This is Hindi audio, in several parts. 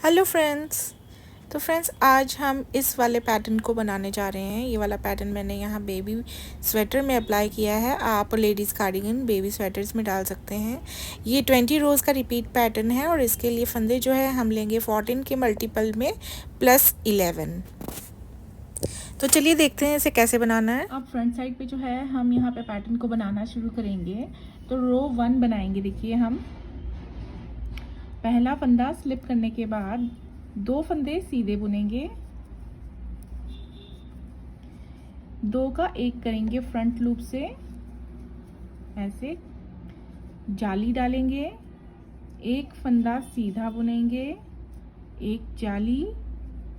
Hello friends. तो फ्रेंड्स, आज हम इस वाले पैटर्न को बनाने जा रहे हैं। ये वाला पैटर्न मैंने यहाँ बेबी स्वेटर में अप्लाई किया है। आप लेडीज़ कार्डिगन बेबी स्वेटर्स में डाल सकते हैं। ये 20 रोज़ का रिपीट पैटर्न है और इसके लिए फंदे जो है हम लेंगे 14 के मल्टीपल में प्लस 11। तो चलिए देखते हैं इसे कैसे बनाना है। अब फ्रंट साइड पे जो है हम यहाँ पे पैटर्न को बनाना शुरू करेंगे। तो रो 1 बनाएंगे। देखिए, हम पहला फंदा स्लिप करने के बाद 2 फंदे सीधे बुनेंगे, 2 का 1 करेंगे फ्रंट लूप से, ऐसे जाली डालेंगे, 1 फंदा सीधा बुनेंगे, 1 जाली,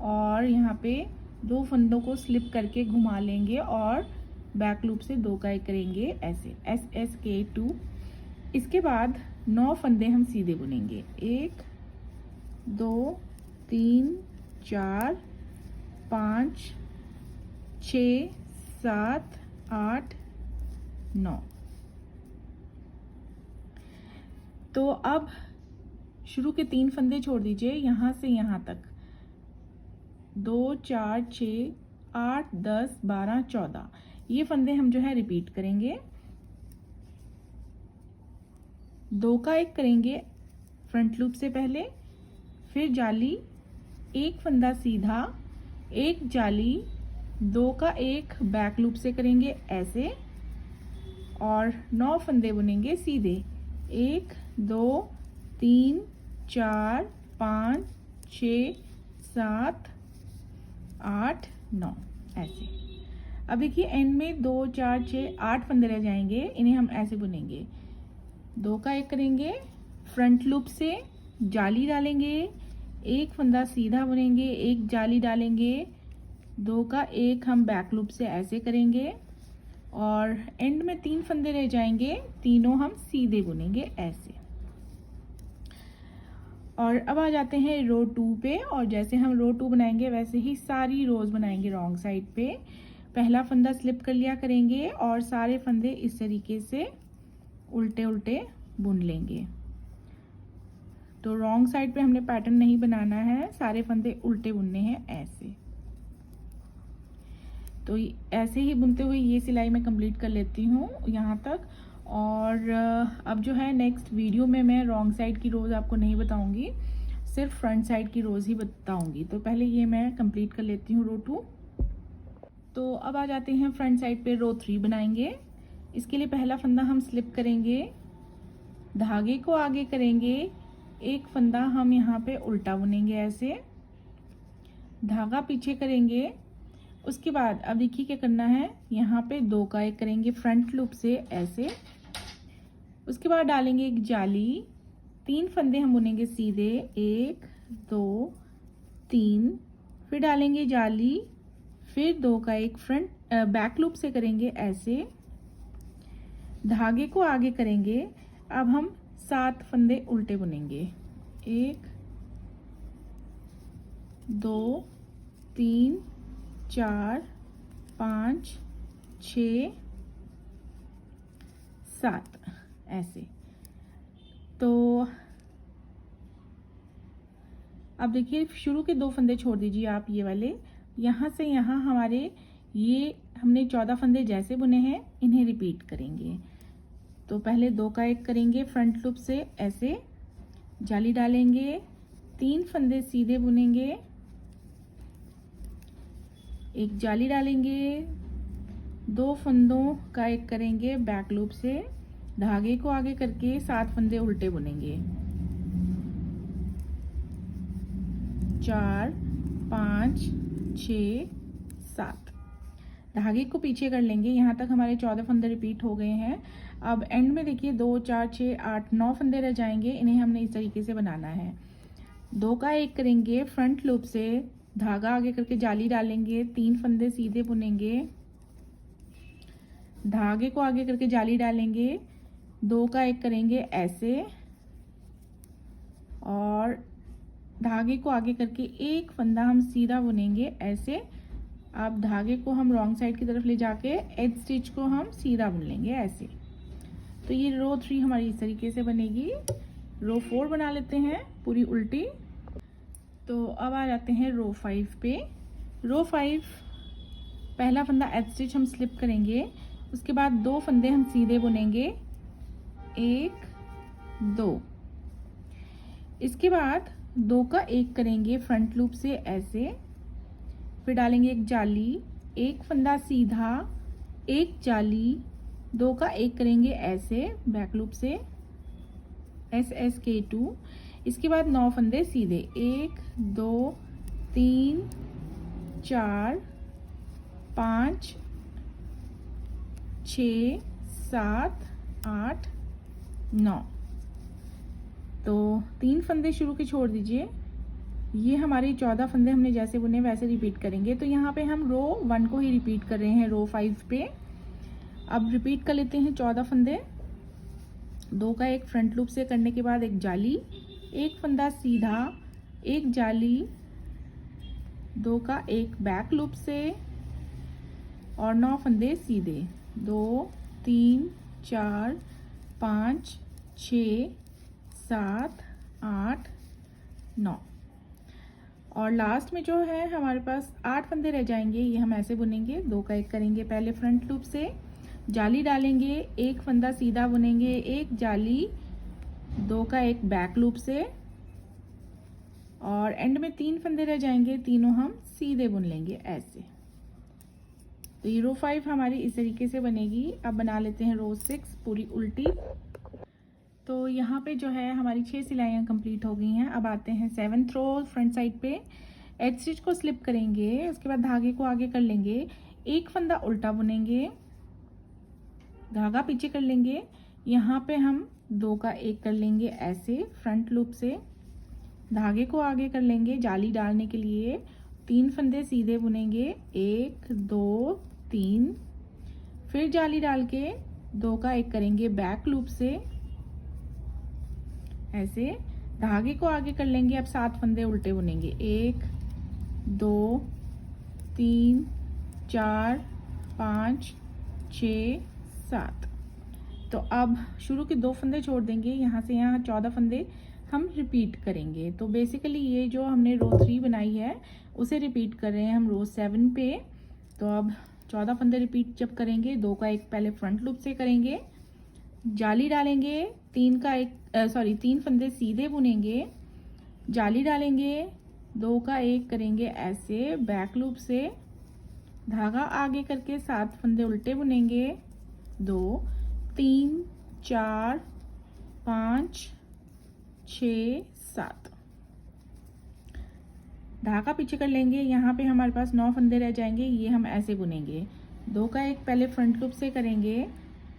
और यहाँ पे 2 फंदों को स्लिप करके घुमा लेंगे और बैक लूप से 2 का 1 करेंगे, ऐसे SSK2। इसके बाद 9 फंदे हम सीधे बुनेंगे, 1 2 3 4 5 6 7 8 9। तो अब शुरू के 3 फंदे छोड़ दीजिए, यहाँ से यहाँ तक 2 4 6 8 10 12 14 ये फंदे हम जो है रिपीट करेंगे। 2 का 1 करेंगे फ्रंट लूप से पहले, फिर जाली, 1 फंदा सीधा, 1 जाली, 2 का 1 बैक लूप से करेंगे ऐसे, और 9 फंदे बुनेंगे सीधे, 1 2 3 4 5 6 7 8 9 ऐसे। अब देखिए, एंड में 2 4 6 8 फंदे रह जाएंगे, इन्हें हम ऐसे बुनेंगे। 2 का 1 करेंगे फ्रंट लूप से, जाली डालेंगे, 1 फंदा सीधा बुनेंगे, 1 जाली डालेंगे, 2 का 1 हम बैक लूप से ऐसे करेंगे, और एंड में 3 फंदे रह जाएंगे, तीनों हम सीधे बुनेंगे ऐसे। और अब आ जाते हैं रो 2 पे, और जैसे हम रो 2 बनाएंगे वैसे ही सारी रोज बनाएंगे रॉन्ग साइड पे। पहला फंदा स्लिप कर लिया करेंगे और सारे फंदे इस तरीके से उल्टे उल्टे बुन लेंगे। तो रॉन्ग साइड पे हमने पैटर्न नहीं बनाना है, सारे फंदे उल्टे बुनने हैं ऐसे। तो ऐसे ही बुनते हुए ये सिलाई मैं कंप्लीट कर लेती हूँ यहाँ तक। और अब जो है नेक्स्ट वीडियो में मैं रॉन्ग साइड की रोज़ आपको नहीं बताऊँगी, सिर्फ फ्रंट साइड की रोज़ ही बताऊँगी। तो पहले ये मैं कंप्लीट कर लेती हूँ रो 2। तो अब आ जाते हैं फ्रंट साइड पे, रो 3 बनाएंगे। इसके लिए पहला फंदा हम स्लिप करेंगे, धागे को आगे करेंगे, 1 फंदा हम यहाँ पे उल्टा बुनेंगे ऐसे, धागा पीछे करेंगे। उसके बाद अब देखिए क्या करना है, यहाँ पे 2 का 1 करेंगे फ्रंट लूप से ऐसे। उसके बाद डालेंगे 1 जाली, 3 फंदे हम बुनेंगे सीधे, 1 2 3, फिर डालेंगे जाली, फिर 2 का 1 फ्रंट बैक लूप से करेंगे ऐसे, धागे को आगे करेंगे। अब हम 7 फंदे उल्टे बुनेंगे, 1 2 3 4 5 6 7 ऐसे। तो अब देखिए, शुरू के 2 फंदे छोड़ दीजिए आप, ये वाले, यहाँ से यहाँ हमारे ये हमने 14 फंदे जैसे बुने हैं इन्हें रिपीट करेंगे। तो पहले 2 का 1 करेंगे फ्रंट लूप से ऐसे, जाली डालेंगे, 3 फंदे सीधे बुनेंगे, 1 जाली डालेंगे, 2 फंदों का 1 करेंगे बैक लूप से, धागे को आगे करके 7 फंदे उल्टे बुनेंगे, 4 5 6 7, धागे को पीछे कर लेंगे। यहाँ तक हमारे 14 फंदे रिपीट हो गए हैं। अब एंड में देखिए 2 4 6 8 9 फंदे रह जाएंगे, इन्हें हमने इस तरीके से बनाना है। 2 का 1 करेंगे फ्रंट लूप से, धागा आगे करके जाली डालेंगे, 3 फंदे सीधे बुनेंगे, धागे को आगे करके जाली डालेंगे, 2 का 1 करेंगे ऐसे, और धागे को आगे करके 1 फंदा हम सीधा बुनेंगे ऐसे। अब धागे को हम रॉन्ग साइड की तरफ ले जाके एज स्टिच को हम सीधा बुन लेंगे ऐसे। तो ये रो 3 हमारी इस तरीके से बनेगी। रो 4 बना लेते हैं पूरी उल्टी। तो अब आ जाते हैं रो 5 पे। रो 5 पहला फंदा एच स्टिच हम स्लिप करेंगे, उसके बाद 2 फंदे हम सीधे बुनेंगे, 1 2। इसके बाद 2 का 1 करेंगे फ्रंट लूप से ऐसे, फिर डालेंगे एक जाली, एक फंदा सीधा, एक जाली, 2 का 1 करेंगे ऐसे बैक लूप से SSK2। इसके बाद 9 फंदे सीधे, 1 2 3 4 5 6 7 8 9। तो 3 फंदे शुरू के छोड़ दीजिए। ये हमारे 14 फंदे हमने जैसे बुने वैसे रिपीट करेंगे। तो यहाँ पे हम रो 1 को ही रिपीट कर रहे हैं रो 5 पे। अब रिपीट कर लेते हैं 14 फंदे। 2 का 1 फ्रंट लूप से करने के बाद एक जाली, एक फंदा सीधा, एक जाली, 2 का 1 बैक लूप से और 9 फंदे सीधे, 2 3 4 5 6 7 8 9। और लास्ट में जो है हमारे पास 8 फंदे रह जाएंगे। ये हम ऐसे बुनेंगे, 2 का 1 करेंगे पहले फ्रंट लूप से, जाली डालेंगे, एक फंदा सीधा बुनेंगे, एक जाली, 2 का 1 बैक लूप से और एंड में 3 फंदे रह जाएंगे, तीनों हम सीधे बुन लेंगे ऐसे। तो ये रो 5 हमारी इस तरीके से बनेगी। अब बना लेते हैं रो 6 पूरी उल्टी। तो यहाँ पे जो है हमारी 6 सिलाइयाँ कंप्लीट हो गई हैं। अब आते हैं 7th रो फ्रंट साइड पे। एज स्टिच को स्लिप करेंगे, उसके बाद धागे को आगे कर लेंगे, एक फंदा उल्टा बुनेंगे, धागा पीछे कर लेंगे, यहाँ पे हम 2 का 1 कर लेंगे ऐसे फ्रंट लूप से, धागे को आगे कर लेंगे जाली डालने के लिए, 3 फंदे सीधे बुनेंगे, 1 2 3, फिर जाली डाल के 2 का 1 करेंगे बैक लूप से ऐसे, धागे को आगे कर लेंगे। अब 7 फंदे उल्टे बुनेंगे, 1 2 3 4 5 6 7। तो अब शुरू के 2 फंदे छोड़ देंगे, यहाँ से यहाँ 14 फंदे हम रिपीट करेंगे। तो बेसिकली ये जो हमने रो 3 बनाई है उसे रिपीट कर रहे हैं हम रो 7 पे। तो अब 14 फंदे रिपीट जब करेंगे, 2 का 1 पहले फ्रंट लूप से करेंगे, जाली डालेंगे, 3 फंदे सीधे बुनेंगे, जाली डालेंगे, 2 का 1 करेंगे ऐसे बैक लूप से, धागा आगे करके 7 फंदे उल्टे बुनेंगे, 2 3 4 5 6 7, धागा पीछे कर लेंगे। यहाँ पे हमारे पास 9 फंदे रह जाएंगे, ये हम ऐसे बुनेंगे, 2 का 1 पहले फ्रंट लूप से करेंगे,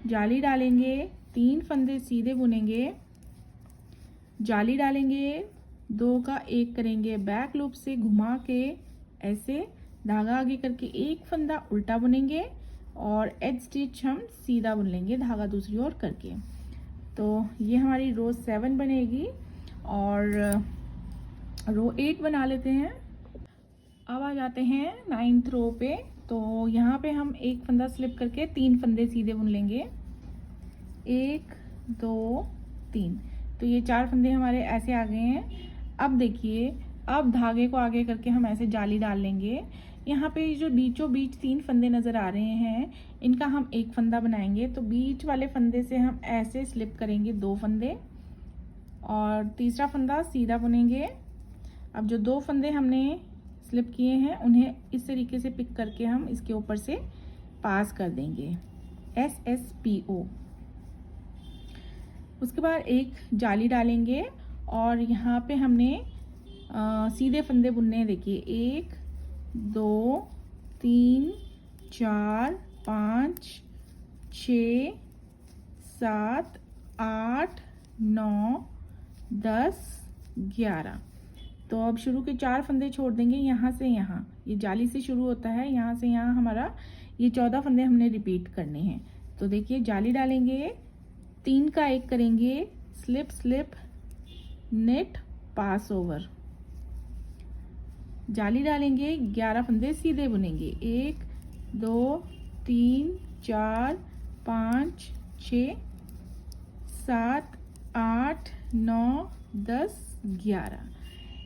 जाली डालेंगे, 3 फंदे सीधे बुनेंगे, जाली डालेंगे, 2 का 1 करेंगे बैक लूप से घुमा के ऐसे, धागा आगे करके 1 फंदा उल्टा बुनेंगे और एज स्टिच हम सीधा बुन लेंगे धागा दूसरी ओर करके। तो ये हमारी रो 7 बनेगी। और रो 8 बना लेते हैं। अब आ जाते हैं 9th रो पे। तो यहाँ पे हम 1 फंदा स्लिप करके 3 फंदे सीधे बुन लेंगे, 1 2 3। तो ये 4 फंदे हमारे ऐसे आ गए हैं। अब देखिए, अब धागे को आगे करके हम ऐसे जाली डाल लेंगे। यहाँ पे जो बीचों बीच 3 फंदे नज़र आ रहे हैं, इनका हम 1 फंदा बनाएंगे। तो बीच वाले फंदे से हम ऐसे स्लिप करेंगे 2 फंदे और तीसरा फंदा सीधा बुनेंगे। अब जो 2 फंदे हमने स्लिप किए हैं उन्हें इस तरीके से पिक करके हम इसके ऊपर से पास कर देंगे, SSPO। उसके बाद एक जाली डालेंगे और यहाँ पे हमने सीधे फंदे बुनने हैं। देखिए, 1 2 3 4 5 6 7 8 9 10 11। तो अब शुरू के 4 फंदे छोड़ देंगे, यहाँ से यहाँ, ये जाली से शुरू होता है, यहाँ से यहाँ हमारा ये 14 फंदे हमने रिपीट करने हैं। तो देखिए, जाली डालेंगे, 3 का 1 करेंगे, स्लिप स्लिप नेट पास ओवर, जाली डालेंगे, 11 फंदे सीधे बुनेंगे, 1 2 3 4 5 6 7 8 9 10 11।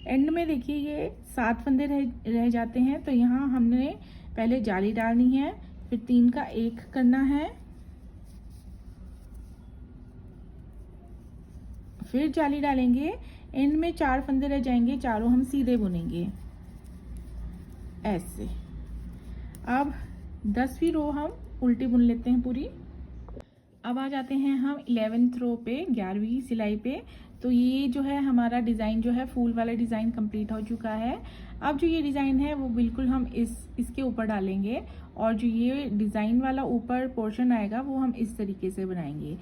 एंड में देखिए ये 7 फंदे रह जाते हैं, तो यहाँ हमने पहले जाली डालनी है, फिर 3 का 1 करना है, फिर जाली डालेंगे, एंड में 4 फंदे रह जाएंगे, चारों हम सीधे बुनेंगे ऐसे। अब 10वीं रो हम उल्टी बुन लेते हैं पूरी। अब आ जाते हैं हम 11th रो पे, 11वीं सिलाई पे। तो ये जो है हमारा डिज़ाइन जो है फूल वाला डिज़ाइन कंप्लीट हो चुका है। अब जो ये डिज़ाइन है वो बिल्कुल हम इसके ऊपर डालेंगे, और जो ये डिज़ाइन वाला ऊपर पोर्शन आएगा वो हम इस तरीके से बनाएंगे।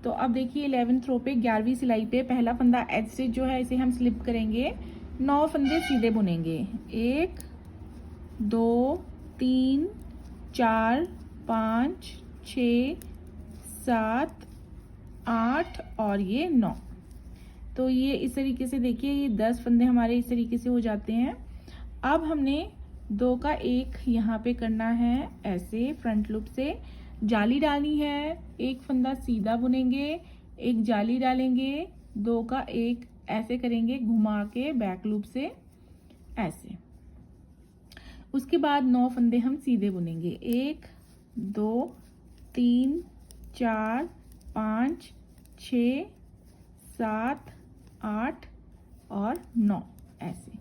तो अब देखिए 11th रो पे 11वीं सिलाई पे पहला फंदा एज स्टिच जो है इसे हम स्लिप करेंगे, 9 फंदे सीधे बुनेंगे, 1 2 3 4 5 6 7 8 और ये 9। तो ये इस तरीके से देखिए ये 10 फंदे हमारे इस तरीके से हो जाते हैं। अब हमने 2 का 1 यहाँ पे करना है ऐसे फ्रंट लूप से, जाली डालनी है, 1 फंदा सीधा बुनेंगे, 1 जाली डालेंगे, 2 का 1 ऐसे करेंगे घुमा के बैक लूप से ऐसे। उसके बाद 9 फंदे हम सीधे बुनेंगे, 1 2 3 4 5 6 7 8 और 9 ऐसे।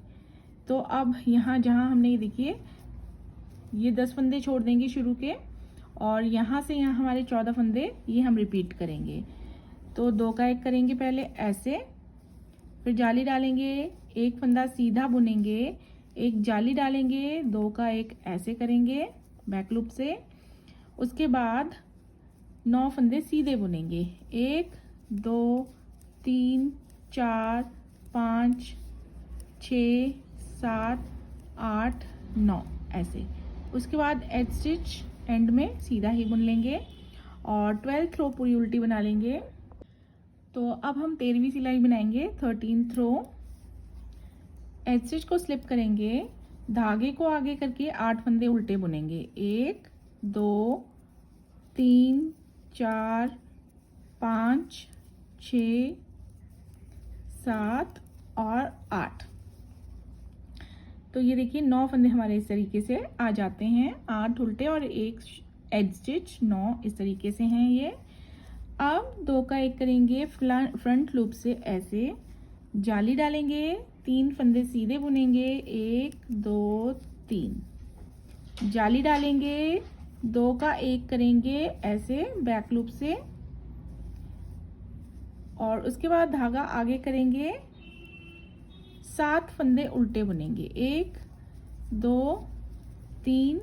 तो अब यहाँ जहाँ हमने ये देखिए ये 10 फंदे छोड़ देंगे शुरू के, और यहाँ से यहाँ हमारे 14 फंदे ये हम रिपीट करेंगे। तो 2 का 1 करेंगे पहले ऐसे, फिर जाली डालेंगे, 1 फंदा सीधा बुनेंगे, 1 जाली डालेंगे, 2 का 1 ऐसे करेंगे बैक लूप से। उसके बाद 9 फंदे सीधे बुनेंगे, 1 2 3 4 5 6 7 8 9 ऐसे। उसके बाद एज स्टिच एंड में सीधा ही बुन लेंगे और 12th रो पूरी उल्टी बना लेंगे। तो अब हम 13वीं सिलाई बनाएंगे, 13th रो। एज स्टिच को स्लिप करेंगे, धागे को आगे करके 8 फंदे उल्टे बुनेंगे, 1 2 3 4 5 6 7 और 8। तो ये देखिए 9 फंदे हमारे इस तरीके से आ जाते हैं, 8 उल्टे और 1 एज स्टिच, 9 इस तरीके से हैं ये। अब 2 का 1 करेंगे फ्रंट लूप से ऐसे, जाली डालेंगे, 3 फंदे सीधे बुनेंगे, 1 2 3 जाली डालेंगे, 2 का 1 करेंगे ऐसे बैक लूप से, और उसके बाद धागा आगे करेंगे, 7 फंदे उल्टे बुनेंगे, 1 2 3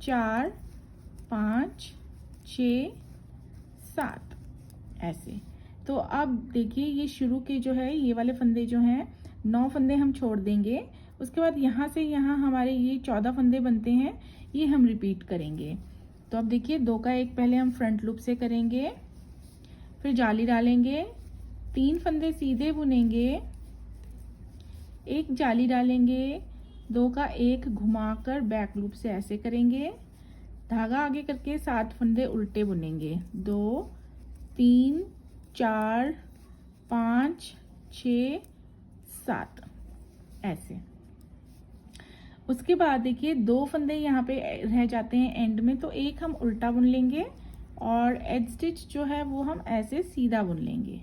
4 5 6 7 ऐसे। तो अब देखिए ये शुरू के जो है ये वाले फंदे जो हैं 9 फंदे हम छोड़ देंगे, उसके बाद यहाँ से यहाँ हमारे ये 14 फंदे बनते हैं, ये हम रिपीट करेंगे। तो अब देखिए 2 का 1 पहले हम फ्रंट लूप से करेंगे, फिर जाली डालेंगे, 3 फंदे सीधे बुनेंगे, 1 जाली डालेंगे, 2 का 1 घुमाकर बैक लूप से ऐसे करेंगे, धागा आगे करके 7 फंदे उल्टे बुनेंगे, 2 3 4 5 6 7 ऐसे। उसके बाद देखिए 2 फंदे यहाँ पे रह जाते हैं एंड में, तो 1 हम उल्टा बुन लेंगे और एज स्टिच जो है वो हम ऐसे सीधा बुन लेंगे।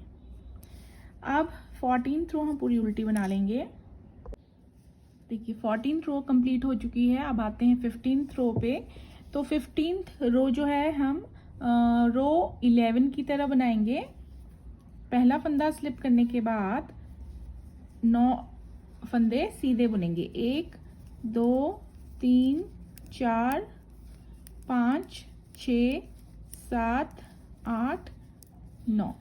अब 14th रो हम पूरी उल्टी बना लेंगे। देखिए 14th रो कंप्लीट हो चुकी है। अब आते हैं 15th रो पे। तो 15th रो जो है हम रो 11 की तरह बनाएंगे। पहला फंदा स्लिप करने के बाद 9 फंदे सीधे बुनेंगे, 1 2 3 4 5 6 7 8 9।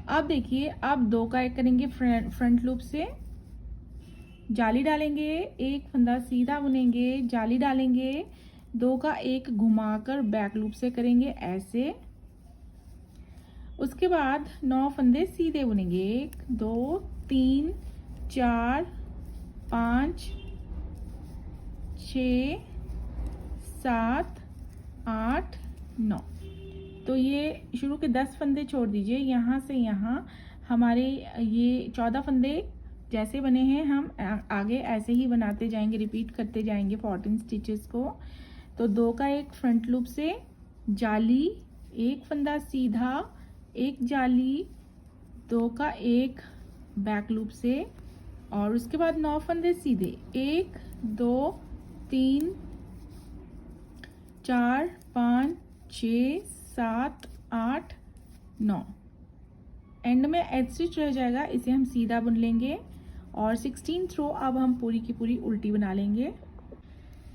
अब देखिए अब 2 का 1 करेंगे फ्रंट लूप से, जाली डालेंगे, 1 फंदा सीधा बुनेंगे, जाली डालेंगे, 2 का 1 घुमाकर बैक लूप से करेंगे ऐसे। उसके बाद 9 फंदे सीधे बुनेंगे, 1 2 3 4 5 6 7 8 9। तो ये शुरू के 10 फंदे छोड़ दीजिए, यहाँ से यहाँ हमारे ये 14 फंदे जैसे बने हैं हम आगे ऐसे ही बनाते जाएंगे, रिपीट करते जाएंगे 14 स्टिचेस को। तो 2 का एक फ्रंट लूप से जाली, एक फंदा सीधा, एक जाली, 2 का एक बैक लूप से, और उसके बाद 9 फंदे सीधे, 1 2 3 4 5 6 7 8 9। एंड में एज स्टिच रह जाएगा, इसे हम सीधा बुन लेंगे और 16th रो अब हम पूरी की पूरी उल्टी बना लेंगे।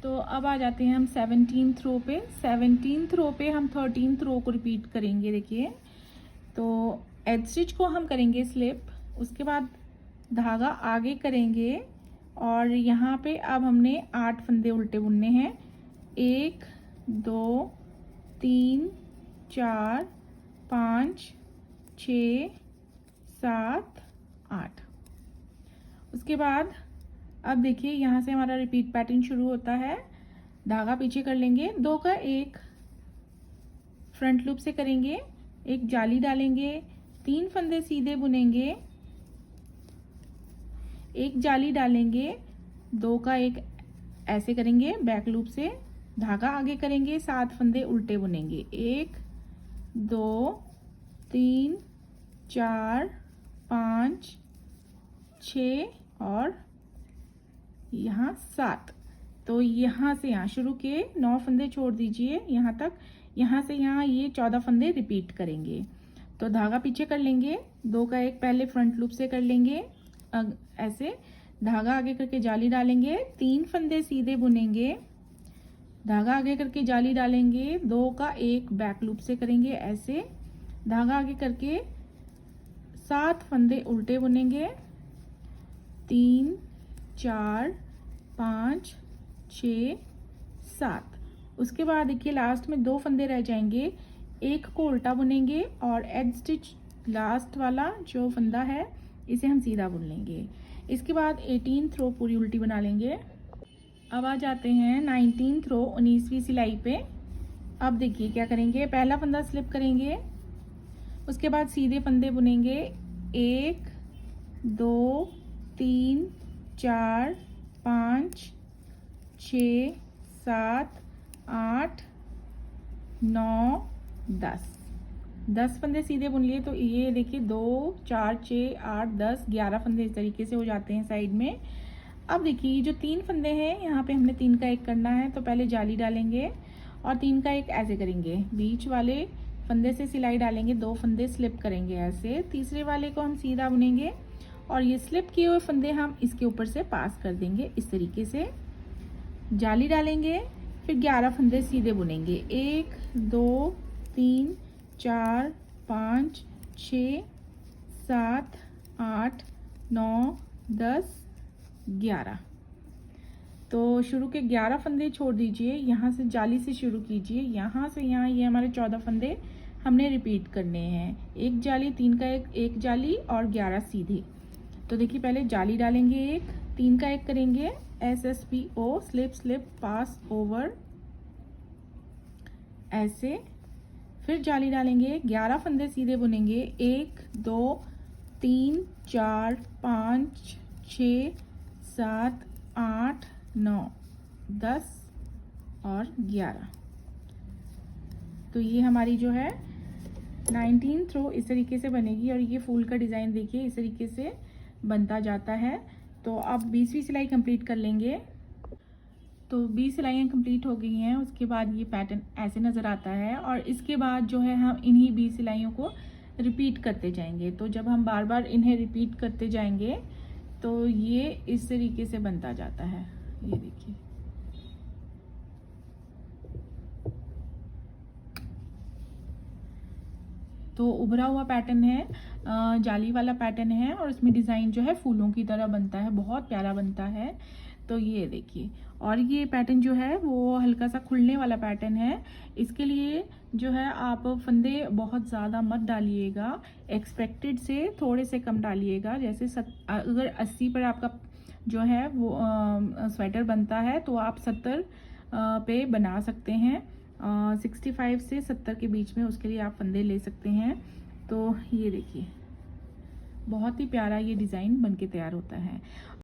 तो अब आ जाते हैं हम 17th रो पे। 17th रो पे हम 13th रो को रिपीट करेंगे। देखिए, तो एज स्टिच को हम करेंगे स्लिप, उसके बाद धागा आगे करेंगे और यहाँ पे अब हमने 8 फंदे उल्टे बुनने हैं। 1 2 3 4 5 6 7 8। उसके बाद अब देखिए यहाँ से हमारा रिपीट पैटर्न शुरू होता है। धागा पीछे कर लेंगे, 2 का एक फ्रंट लूप से करेंगे, एक जाली डालेंगे, 3 फंदे सीधे बुनेंगे, एक जाली डालेंगे, 2 का एक ऐसे करेंगे बैक लूप से, धागा आगे करेंगे, 7 फंदे उल्टे बुनेंगे, 1 2 3 4 5 6 और यहाँ 7। तो यहाँ से यहाँ शुरू के 9 फंदे छोड़ दीजिए यहाँ तक, यहाँ से यहाँ ये 14 फंदे रिपीट करेंगे। तो धागा पीछे कर लेंगे, 2 का एक पहले फ्रंट लूप से कर लेंगे, ऐसे धागा आगे करके जाली डालेंगे, 3 फंदे सीधे बुनेंगे, धागा आगे करके जाली डालेंगे, 2 का एक बैक लूप से करेंगे, ऐसे धागा आगे करके 7 फंदे उल्टे बुनेंगे, 3 4 5 6 7। उसके बाद देखिए लास्ट में 2 फंदे रह जाएंगे, एक को उल्टा बुनेंगे और एज स्टिच लास्ट वाला जो फंदा है इसे हम सीधा बुन लेंगे। इसके बाद 18th रो पूरी उल्टी बना लेंगे। अब आ जाते हैं 19th रो 19वीं सिलाई पे। अब देखिए क्या करेंगे, पहला फंदा स्लिप करेंगे, उसके बाद सीधे फंदे बुनेंगे, 1 2 3 4 5 6 7 8 9 10 फंदे सीधे बुन लिए। तो ये देखिए 2 4 6 8 10 11 फंदे इस तरीके से हो जाते हैं साइड में। अब देखिए जो 3 फंदे हैं यहाँ पे हमने 3 का एक करना है, तो पहले जाली डालेंगे और 3 का एक ऐसे करेंगे, बीच वाले फंदे से सिलाई डालेंगे, 2 फंदे स्लिप करेंगे ऐसे, तीसरे वाले को हम सीधा बुनेंगे और ये स्लिप किए हुए फंदे हम इसके ऊपर से पास कर देंगे इस तरीके से, जाली डालेंगे, फिर 11 फंदे सीधे बुनेंगे, 1 2 3 4 5 6 7 8 9 10 11। तो शुरू के 11 फंदे छोड़ दीजिए, यहाँ से जाली से शुरू कीजिए, यहाँ से यहाँ ये हमारे 14 फंदे हमने रिपीट करने हैं, एक जाली, 3 का एक जाली और 11 सीधे। तो देखिए पहले जाली डालेंगे, एक 3 का एक करेंगे, SSPO स्लिप स्लिप पास ओवर ऐसे, फिर जाली डालेंगे, 11 फंदे सीधे बुनेंगे, 1 2 3 4 5 6 7 8 9 10 और 11। तो ये हमारी जो है 19th रो इस तरीके से बनेगी और ये फूल का डिज़ाइन देखिए इस तरीके से बनता जाता है। तो अब 20वीं सिलाई कंप्लीट कर लेंगे। तो 20 सिलाइयाँ कंप्लीट हो गई हैं, उसके बाद ये पैटर्न ऐसे नज़र आता है और इसके बाद जो है हम इन्हीं 20 सिलाइयों को रिपीट करते जाएंगे। तो जब हम बार बार इन्हें रिपीट करते जाएंगे तो ये इस तरीके से बनता जाता है, ये देखिए। तो उभरा हुआ पैटर्न है, जाली वाला पैटर्न है और इसमें डिज़ाइन जो है फूलों की तरह बनता है, बहुत प्यारा बनता है। तो ये देखिए, और ये पैटर्न जो है वो हल्का सा खुलने वाला पैटर्न है। इसके लिए जो है आप फंदे बहुत ज़्यादा मत डालिएगा, एक्सपेक्टेड से थोड़े से कम डालिएगा। जैसे अगर 80 पर आपका जो है वो स्वेटर बनता है तो आप 70 पे बना सकते हैं, 65 से 70 के बीच में उसके लिए आप फंदे ले सकते हैं। तो ये देखिए बहुत ही प्यारा ये डिज़ाइन बनके तैयार होता है।